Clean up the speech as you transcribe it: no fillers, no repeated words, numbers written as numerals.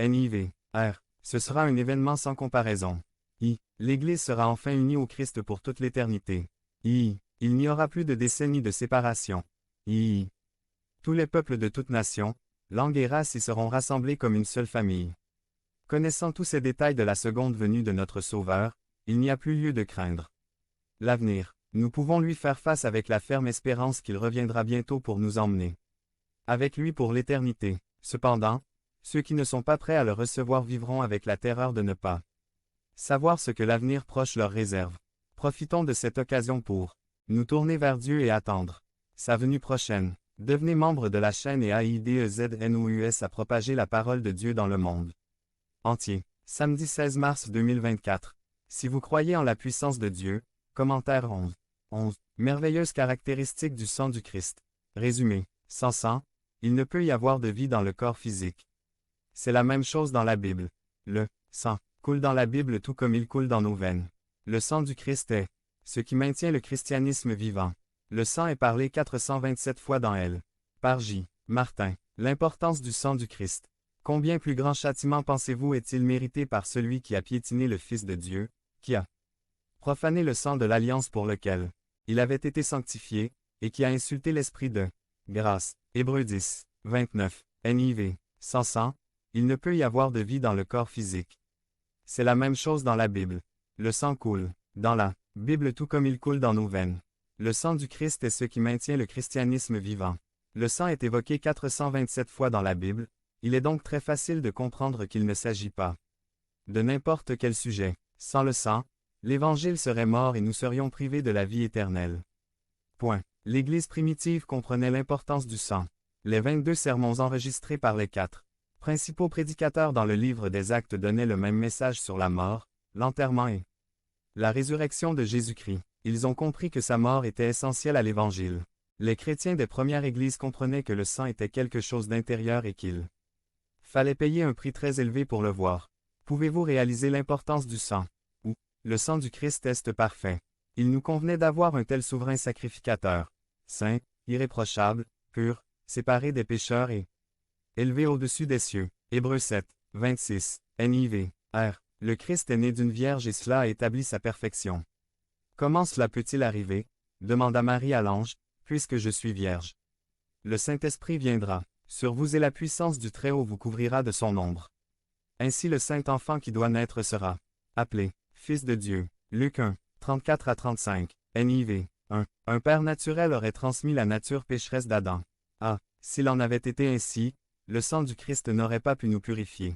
NIV. R. Ce sera un événement sans comparaison. I. L'Église sera enfin unie au Christ pour toute l'éternité. I. Il n'y aura plus de décennies de séparation. I. Tous les peuples de toute nation, langue et race y seront rassemblés comme une seule famille. Connaissant tous ces détails de la seconde venue de notre Sauveur, il n'y a plus lieu de craindre l'avenir. Nous pouvons lui faire face avec la ferme espérance qu'il reviendra bientôt pour nous emmener avec lui pour l'éternité. Cependant, ceux qui ne sont pas prêts à le recevoir vivront avec la terreur de ne pas savoir ce que l'avenir proche leur réserve. Profitons de cette occasion pour nous tourner vers Dieu et attendre sa venue prochaine. Devenez membre de la chaîne et AIDEZNOUS à propager la parole de Dieu dans le monde entier. Samedi 16 mars 2024. Si vous croyez en la puissance de Dieu, commentaire 11. 11. Merveilleuse caractéristique du sang du Christ. Résumé. Sans sang, il ne peut y avoir de vie dans le corps physique. C'est la même chose dans la Bible. Le sang coule dans la Bible tout comme il coule dans nos veines. Le sang du Christ est ce qui maintient le christianisme vivant. Le sang est parlé 427 fois dans elle. Par J. Martin. L'importance du sang du Christ. Combien plus grand châtiment pensez-vous est-il mérité par celui qui a piétiné le Fils de Dieu, qui a profané le sang de l'alliance pour lequel il avait été sanctifié, et qui a insulté l'Esprit de grâce. Hébreux 10, 29, NIV. Sans sang, il ne peut y avoir de vie dans le corps physique. C'est la même chose dans la Bible. Le sang coule dans la Bible tout comme il coule dans nos veines. Le sang du Christ est ce qui maintient le christianisme vivant. Le sang est évoqué 427 fois dans la Bible, il est donc très facile de comprendre qu'il ne s'agit pas de n'importe quel sujet. Sans le sang, l'Évangile serait mort et nous serions privés de la vie éternelle. Point. L'Église primitive comprenait l'importance du sang. Les 22 sermons enregistrés par les 4 principaux prédicateurs dans le livre des Actes donnaient le même message sur la mort, l'enterrement et la résurrection de Jésus-Christ. Ils ont compris que sa mort était essentielle à l'Évangile. Les chrétiens des premières églises comprenaient que le sang était quelque chose d'intérieur et qu'il fallait payer un prix très élevé pour le voir. Pouvez-vous réaliser l'importance du sang? Ou, le sang du Christ est parfait. Il nous convenait d'avoir un tel souverain sacrificateur, saint, irréprochable, pur, séparé des pécheurs et élevé au-dessus des cieux. Hébreux 7, 26, NIV. R. Le Christ est né d'une vierge et cela a établi sa perfection. Comment cela peut-il arriver? Demanda Marie à l'ange, puisque je suis vierge. Le Saint-Esprit viendra sur vous et la puissance du Très-Haut vous couvrira de son ombre. Ainsi le saint enfant qui doit naître sera appelé Fils de Dieu. Luc 1, 34 à 35, NIV. 1. Un père naturel aurait transmis la nature pécheresse d'Adam. Ah, s'il en avait été ainsi, le sang du Christ n'aurait pas pu nous purifier.